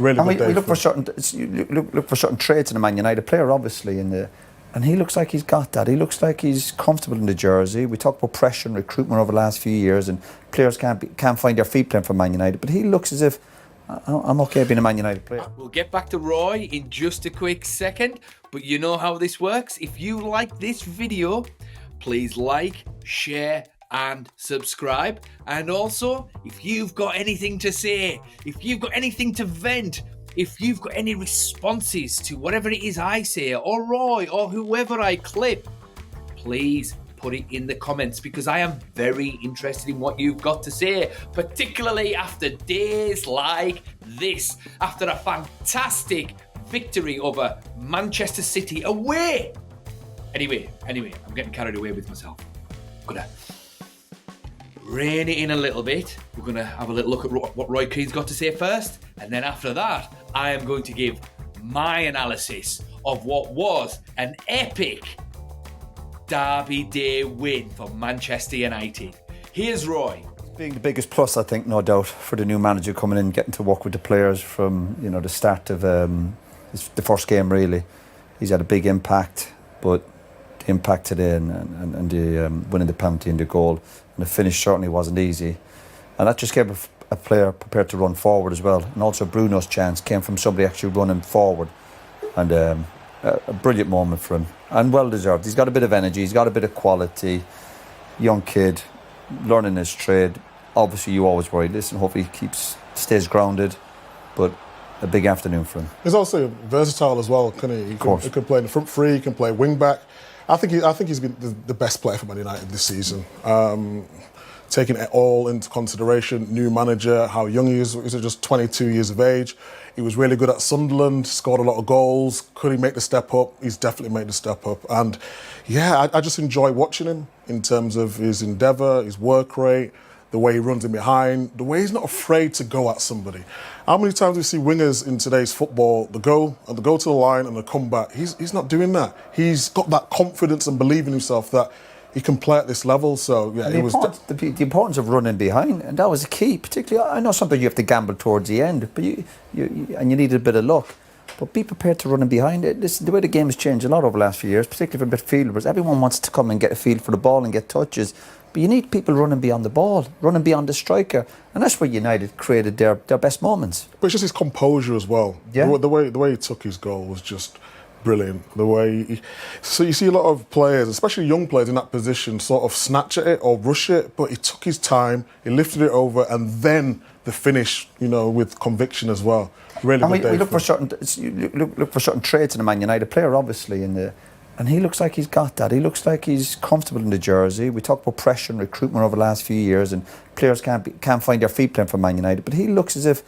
Really and good day. We look for certain traits in a Man United player, obviously, and he looks like he's got that. He looks like he's comfortable in the jersey. We talk about pressure and recruitment over the last few years, and players can't find their feet playing for Man United. But he looks as if I'm okay being a Man United player. We'll get back to Roy in just a quick second, but you know how this works. If you like this video, please like, share, and subscribe. And also, if you've got anything to say, if you've got anything to vent, if you've got any responses to whatever it is I say, or Roy, or whoever I clip, please put it in the comments, because I am very interested in what you've got to say, particularly after days like this, after a fantastic victory over Manchester City away. Anyway, I'm getting carried away with myself. I'm gonna rein it in a little bit. We're gonna have a little look at what Roy Keane's got to say first, and then after that, I am going to give my analysis of what was an epic Derby Day win for Manchester United. Here's Roy. Being the biggest plus, I think, no doubt, for the new manager coming in, getting to work with the players from the start of the first game. Really, he's had a big impact, but the impact today and the winning the penalty and the goal and the finish certainly wasn't easy, and that just gave a player prepared to run forward as well. And also Bruno's chance came from somebody actually running forward, and a brilliant moment for him, and well deserved. He's got a bit of energy, he's got a bit of quality, young kid, learning his trade. Obviously you always worry, listen, hopefully he stays grounded, but a big afternoon for him. He's also versatile as well, can he? He can play in the front three, he can play wing back. I think he's been the best player for Man United this season. Taking it all into consideration, new manager, how young he is, he's just 22 years of age. He was really good at Sunderland, scored a lot of goals. Could he make the step up? He's definitely made the step up. And yeah, I just enjoy watching him in terms of his endeavour, his work rate, the way he runs in behind, the way he's not afraid to go at somebody. How many times do we see wingers in today's football, they go to the line and they come back? He's not doing that. He's got that confidence and belief in himself that he can play at this level. So yeah, the importance of running behind, and that was the key. Particularly, I know sometimes you have to gamble towards the end, but you need a bit of luck. But be prepared to run behind it. The way the game has changed a lot over the last few years, particularly for midfielders. Everyone wants to come and get a feel for the ball and get touches, but you need people running beyond the ball, running beyond the striker, and that's where United created their best moments. But it's just his composure as well. Yeah. The way he took his goal was just brilliant. So you see a lot of players, especially young players in that position, sort of snatch at it or rush it, but he took his time, he lifted it over, and then the finish, with conviction as well. Really good day. We look for certain traits in a Man United player, obviously, and he looks like he's got that. He looks like he's comfortable in the jersey. We talk about pressure and recruitment over the last few years, and players can't find their feet playing for Man United. But he looks as if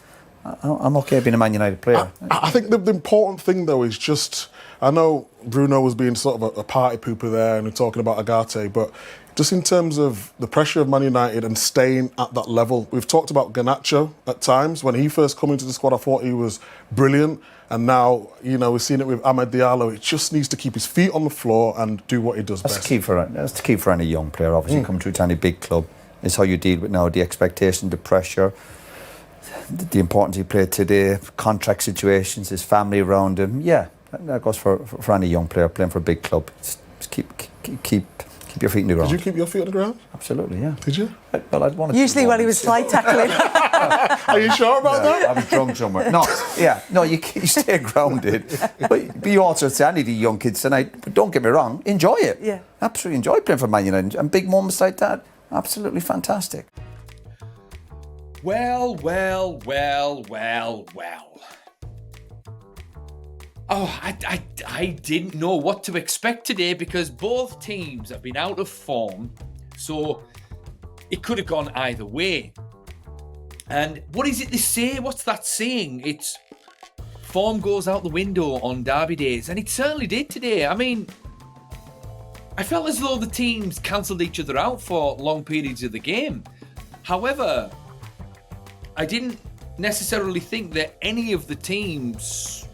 I'm okay being a Man United player. I think the important thing though is just, I know Bruno was being sort of a party pooper there and we're talking about Agate, but just in terms of the pressure of Man United and staying at that level. We've talked about Garnacho at times. When he first came into the squad, I thought he was brilliant. And now, we've seen it with Amad Diallo. It just needs to keep his feet on the floor and do what he does best. That's the key for any young player, obviously, coming to any big club. It's how you deal with now the expectation, the pressure, the importance he played today, contract situations, his family around him. Yeah, that goes for any young player playing for a big club. Just keep your feet in the ground. Did you keep your feet on the ground? Absolutely, yeah. Did you? Well, I'd wanted Usually when he was fly tackling. Are you sure about that? I was drunk somewhere. No, you stay grounded. But you also say, I need the young kids tonight, but don't get me wrong, enjoy it. Yeah. Absolutely enjoy playing for Man United. And big moments like that, absolutely fantastic. Well. Oh, I didn't know what to expect today because both teams have been out of form, so it could have gone either way. And what is it they say? What's that saying? It's form goes out the window on derby days, and it certainly did today. I mean, I felt as though the teams cancelled each other out for long periods of the game. However, I didn't necessarily think that any of the teams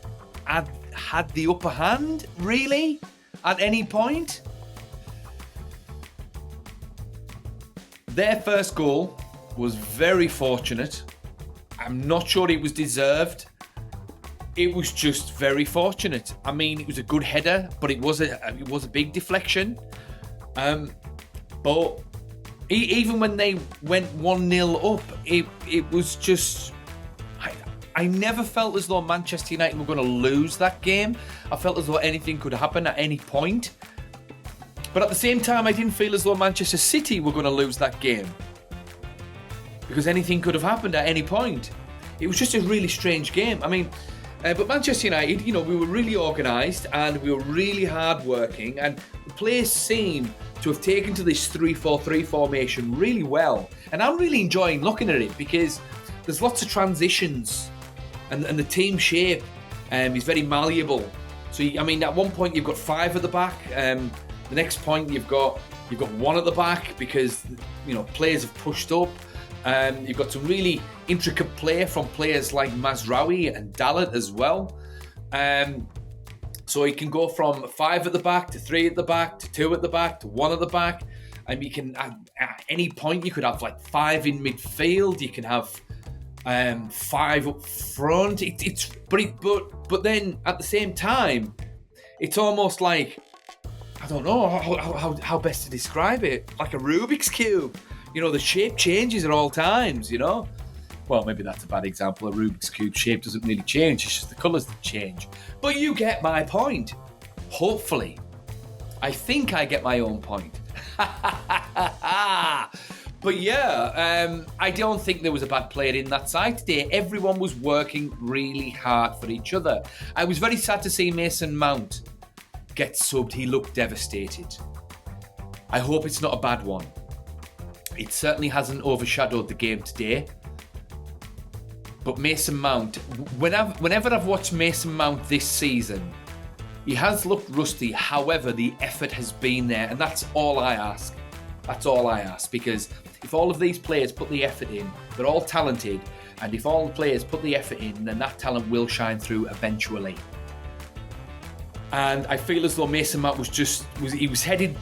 had the upper hand, really, at any point. Their first goal was very fortunate. I'm not sure it was deserved. it was just very fortunate. I mean, it was a good header, but it was a big deflection. But even when they went 1-0 up, it was just... I never felt as though Manchester United were going to lose that game. I felt as though anything could happen at any point. But at the same time, I didn't feel as though Manchester City were going to lose that game, because anything could have happened at any point. It was just a really strange game. I mean, but Manchester United, you know, we were really organised and we were really hard-working, and the players seem to have taken to this 3-4-3 formation really well. And I'm really enjoying looking at it, because there's lots of transitions, and the team shape is very malleable. So, I mean, at one point you've got 5 at the back. The next point you've got 1 at the back, because, you know, players have pushed up. You've got some really intricate play from players like Mazraoui and Diallo as well. So you can go from 5 at the back to 3 at the back to 2 at the back to 1 at the back. And you can, at any point, you could have like 5 in midfield. You can have 5 up front. But then at the same time, it's almost like, I don't know how best to describe it. Like a Rubik's Cube. You know, the shape changes at all times, you know? Well, maybe that's a bad example. A Rubik's Cube shape doesn't really change. It's just the colours that change. But you get my point. Hopefully. I think I get my own point. But yeah, I don't think there was a bad player in that side today. Everyone was working really hard for each other. I was very sad to see Mason Mount get subbed. He looked devastated. I hope it's not a bad one. It certainly hasn't overshadowed the game today. But Mason Mount, whenever I've watched Mason Mount this season, he has looked rusty. However, the effort has been there, and that's all I ask. That's all I ask, because if all of these players put the effort in, they're all talented, and if all the players put the effort in, then that talent will shine through eventually. And I feel as though Mason Mount was headed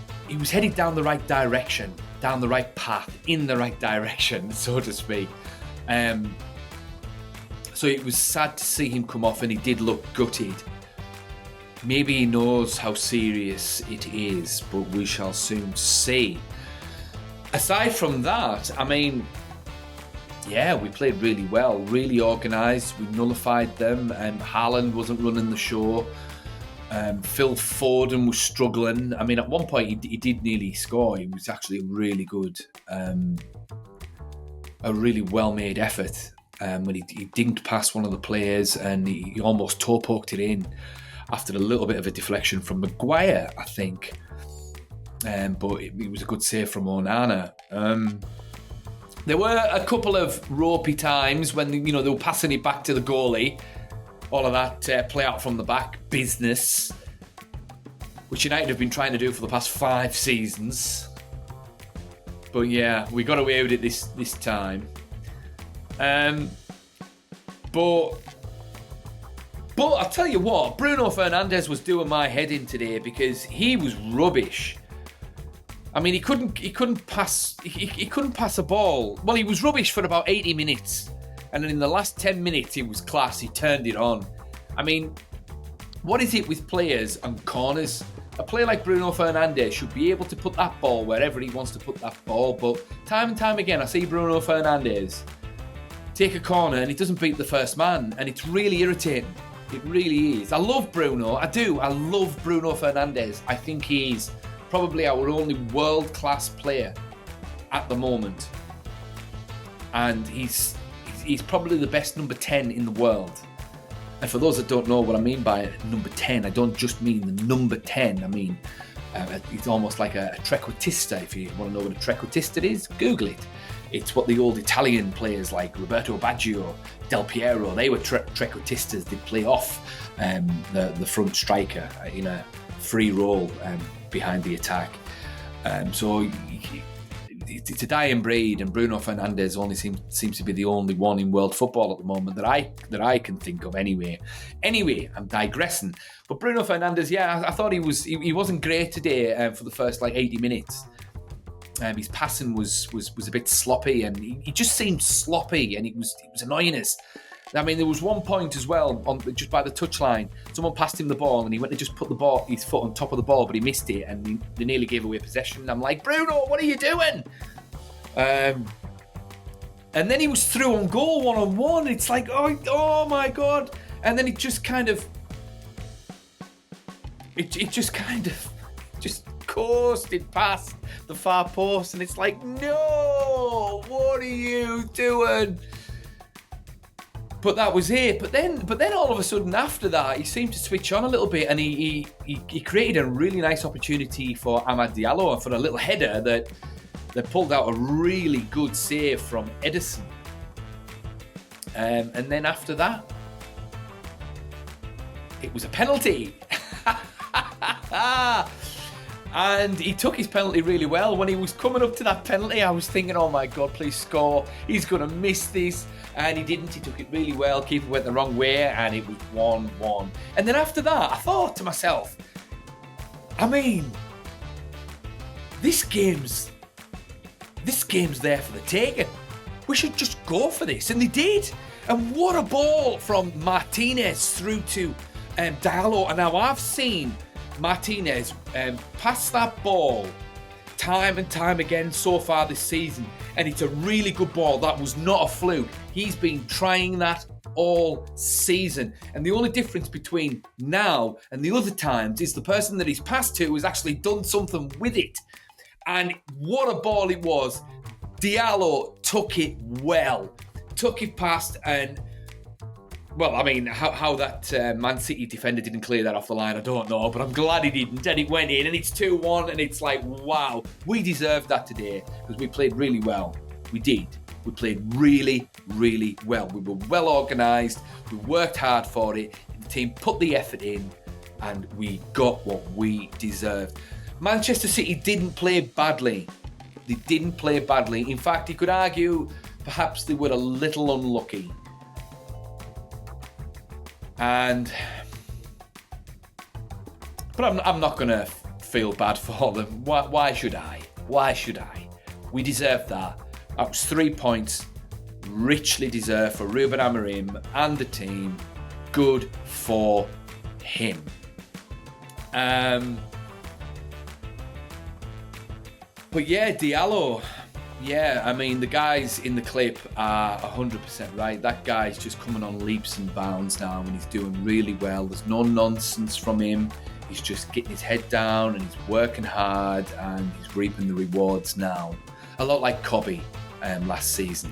down the right direction, down the right path, in the right direction, so to speak. So it was sad to see him come off, and he did look gutted. Maybe he knows how serious it is, but we shall soon see. Aside from that, I mean, yeah, we played really well, really organised. We nullified them. Haaland wasn't running the show. Phil Foden was struggling. I mean, at one point he did nearly score. It was actually a really good, a really well-made effort. When he dinged past one of the players, and he almost toe-poked it in after a little bit of a deflection from Maguire, I think. But it was a good save from Onana. There were a couple of ropey times when, you know, they were passing it back to the goalie. All of that play out from the back business, which United have been trying to do for the past 5 seasons. But yeah, we got away with it this time. But I'll tell you what, Bruno Fernandes was doing my head in today, because he was rubbish. I mean, he couldn't pass a ball. Well, he was rubbish for about 80 minutes. And then in the last 10 minutes, he was class. He turned it on. I mean, what is it with players on corners? A player like Bruno Fernandes should be able to put that ball wherever he wants to put that ball. But time and time again, I see Bruno Fernandes take a corner and he doesn't beat the first man. And it's really irritating. It really is. I love Bruno. I do. I love Bruno Fernandes. I think he's probably our only world-class player at the moment. And he's probably the best number 10 in the world. And for those that don't know what I mean by number 10, I don't just mean the number 10. I mean, it's almost like a trequartista. If you want to know what a trequartista is, Google it. It's what the old Italian players like Roberto Baggio, Del Piero, they were trequartistas. They'd play off the front striker in a free role behind the attack. So it's a dying breed, and Bruno Fernandes only seems to be the only one in world football at the moment that I can think of. Anyway, I'm digressing. But Bruno Fernandes, yeah, I thought he wasn't great today for the first 80 minutes. His passing was a bit sloppy, and he just seemed sloppy, and it was annoying us. I mean, there was one point as well, just by the touchline, someone passed him the ball and he went to just put his foot on top of the ball, but he missed it and they nearly gave away possession. And I'm like, Bruno, what are you doing? And then he was through on goal one-on-one. It's like, oh my God. And then it just kind of, just coasted past the far post. And it's like, no, what are you doing? But that was it. But then all of a sudden after that, he seemed to switch on a little bit, and he created a really nice opportunity for Amad Diallo for a little header that pulled out a really good save from Edison. And then after that, it was a penalty. And he took his penalty really well. When he was coming up to that penalty, I was thinking, oh my God, please score. He's going to miss this. And he didn't. He took it really well. Keeper went the wrong way, and it was 1-1. And then after that, I thought to myself, I mean, this game's there for the taking. We should just go for this. And they did. And what a ball from Martinez through to Diallo. And now I've seen Martinez pass that ball time and time again so far this season, and it's a really good ball. That was not a fluke. He's been trying that all season, and the only difference between now and the other times is the person that he's passed to has actually done something with it. And what a ball it was. Diallo took it well, took it past, and well, I mean, how that Man City defender didn't clear that off the line, I don't know, but I'm glad he didn't, and it went in, and it's 2-1, and it's like, wow, we deserved that today, because we played really well. We did. We played really, really well. We were well organised, we worked hard for it, the team put the effort in, and we got what we deserved. Manchester City didn't play badly. They didn't play badly. In fact, you could argue perhaps they were a little unlucky. But I'm not going to feel bad for them. Why should I? Why should I? We deserve that. That was 3 points, richly deserved for Ruben Amorim and the team. Good for him. But yeah, Diallo. Yeah, I mean, the guys in the clip are 100% right. That guy's just coming on leaps and bounds now, and he's doing really well. There's no nonsense from him. He's just getting his head down, and he's working hard, and he's reaping the rewards now. A lot like Cobby last season.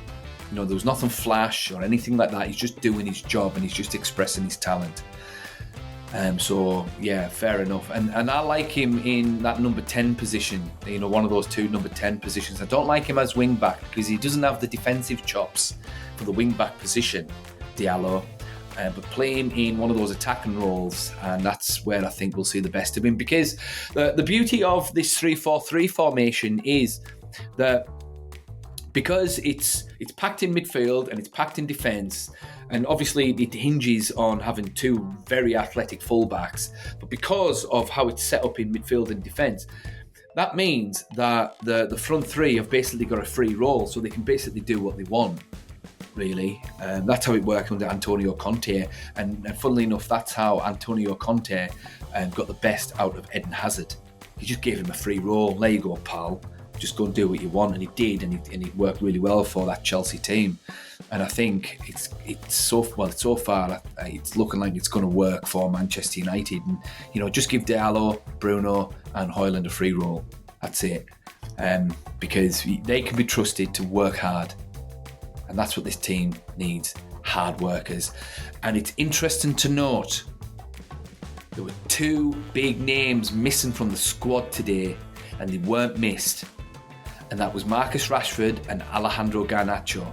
You know, there was nothing flash or anything like that. He's just doing his job, and he's just expressing his talent. So, yeah, fair enough. And I like him in that number 10 position, you know, one of those two number 10 positions. I don't like him as wing-back because he doesn't have the defensive chops for the wing-back position, Diallo. But play him in one of those attacking roles, and that's where I think we'll see the best of him. Because the beauty of this 3-4-3 formation is that because it's packed in midfield and it's packed in defence, and obviously it hinges on having two very athletic fullbacks, but because of how it's set up in midfield and defence, that means that the front three have basically got a free role, so they can basically do what they want, really. That's how it worked under Antonio Conte, and funnily enough, that's how Antonio Conte got the best out of Eden Hazard. He just gave him a free role. There you go, pal. Just go and do what you want, and he did, and it worked really well for that Chelsea team. And I think it's so far it's looking like it's going to work for Manchester United. And you know, just give Diallo, Bruno, and Højlund a free role. That's it, because they can be trusted to work hard, and that's what this team needs: hard workers. And it's interesting to note there were two big names missing from the squad today, and they weren't missed. And that was Marcus Rashford and Alejandro Garnacho.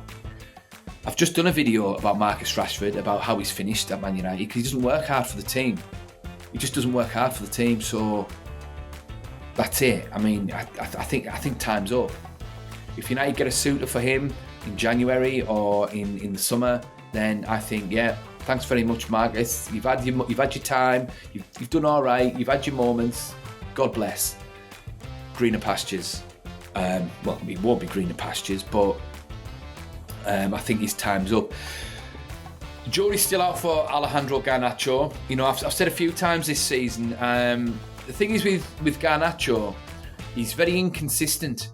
I've just done a video about Marcus Rashford, about how he's finished at Man United, because he doesn't work hard for the team. He just doesn't work hard for the team, so that's it. I mean, I think time's up. If United get a suitor for him in January or in the summer, then I think, yeah, thanks very much, Marcus. You've had your time. You've done all right. You've had your moments. God bless. Greener pastures. Well, it won't be greener pastures, but I think his time's up. The jury's still out for Alejandro Garnacho. You know, I've said a few times this season, the thing is with Garnacho, he's very inconsistent.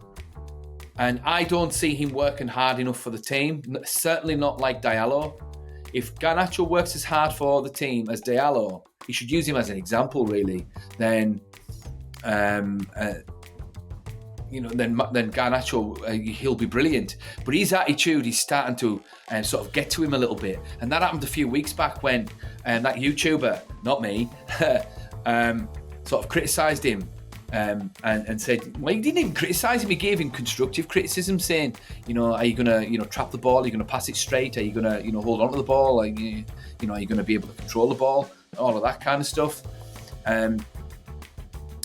And I don't see him working hard enough for the team. Certainly not like Diallo. If Garnacho works as hard for the team as Diallo, you should use him as an example, really. Then Garnacho, he'll be brilliant. But his attitude is starting to sort of get to him a little bit. And that happened a few weeks back when that YouTuber, not me, sort of criticised him and said, well, he didn't even criticise him, he gave him constructive criticism, saying, you know, are you going to, trap the ball? Are you going to pass it straight? Are you going to, hold on to the ball? Are you going to be able to control the ball? All of that kind of stuff. And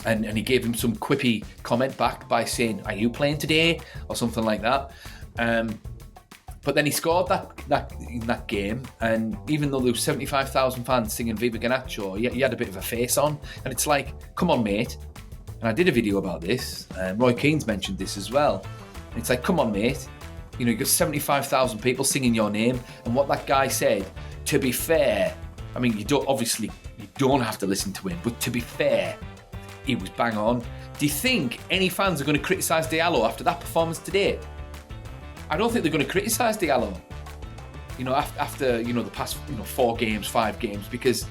he gave him some quippy comment back by saying, are you playing today? Or something like that. But then he scored in that game, and even though there was 75,000 fans singing Viva Garnacho, he had a bit of a face on. And it's like, come on, mate. And I did a video about this. Roy Keane's mentioned this as well. And it's like, come on, mate. You got 75,000 people singing your name. And what that guy said, to be fair, I mean, you don't have to listen to him, but to be fair, he was bang on. Do you think any fans are going to criticise Diallo after that performance today? I don't think they're going to criticise Diallo. After the past 4 games, 5 games, because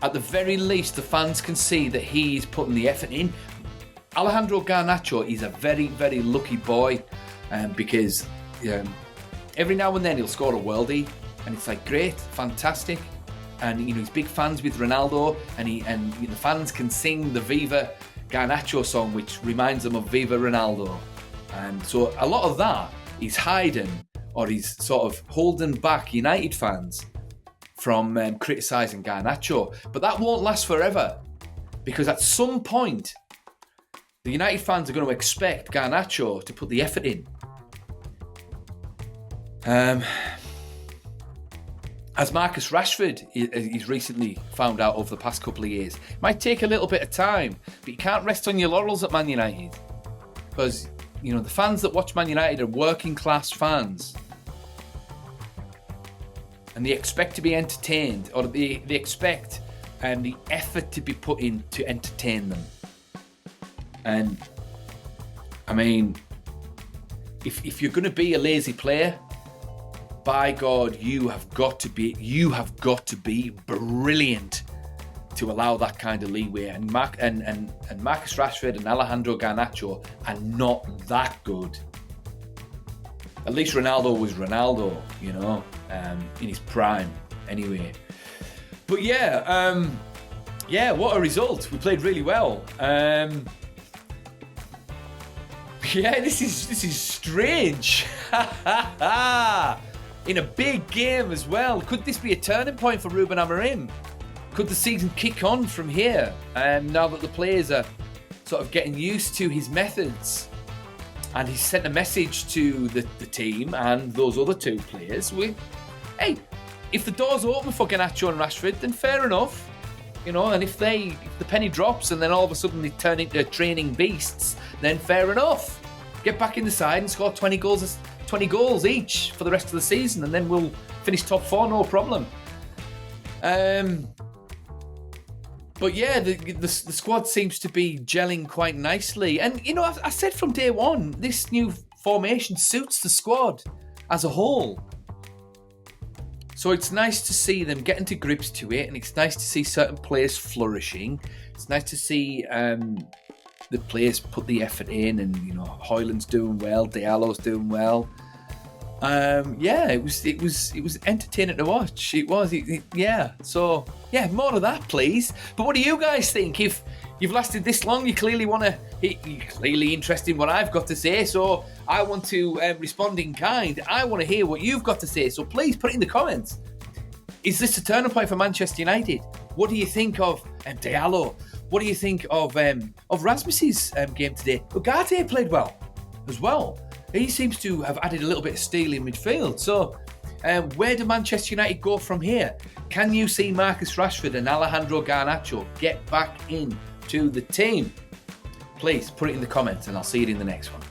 at the very least the fans can see that he's putting the effort in. Alejandro Garnacho is a very, very lucky boy, because every now and then he'll score a worldie, and it's like, great, fantastic. And he's big fans with Ronaldo, and the fans can sing the Viva Garnacho song, which reminds them of Viva Ronaldo. And so a lot of that is hiding, or he's sort of holding back United fans from criticising Garnacho. But that won't last forever, because at some point the United fans are going to expect Garnacho to put the effort in. As Marcus Rashford he's recently found out over the past couple of years, it might take a little bit of time, but you can't rest on your laurels at Man United, because the fans that watch Man United are working class fans, and they expect to be entertained, or they expect the effort to be put in to entertain them. And I mean, if you're going to be a lazy player, by God, you have got to be brilliant to allow that kind of leeway. And Marcus Rashford and Alejandro Garnacho are not that good. At least Ronaldo was Ronaldo, in his prime, anyway. But what a result! We played really well. This is strange. In a big game as well. Could this be a turning point for Ruben Amorim? Could the season kick on from here? Now that the players are sort of getting used to his methods, and he's sent a message to the team and those other 2 players. Hey, if the door's open for Garnacho and Rashford, then fair enough. And if the penny drops and then all of a sudden they turn into training beasts, then fair enough. Get back in the side and score 20 goals each for the rest of the season, and then we'll finish top 4, no problem. But yeah, the squad seems to be gelling quite nicely. And, I said from day one, this new formation suits the squad as a whole. So it's nice to see them getting to grips to it, and it's nice to see certain players flourishing. It's nice to see the players put the effort in, and, Højlund's doing well, Diallo's doing well. It was entertaining to watch. It was, So, more of that, please. But what do you guys think? If you've lasted this long, you're clearly interested in what I've got to say. So I want to respond in kind. I want to hear what you've got to say. So please put it in the comments. Is this a turning point for Manchester United? What do you think of Diallo? What do you think of Rasmus's game today? Ugarte played well as well. He seems to have added a little bit of steel in midfield. So, where do Manchester United go from here? Can you see Marcus Rashford and Alejandro Garnacho get back into the team? Please put it in the comments, and I'll see you in the next one.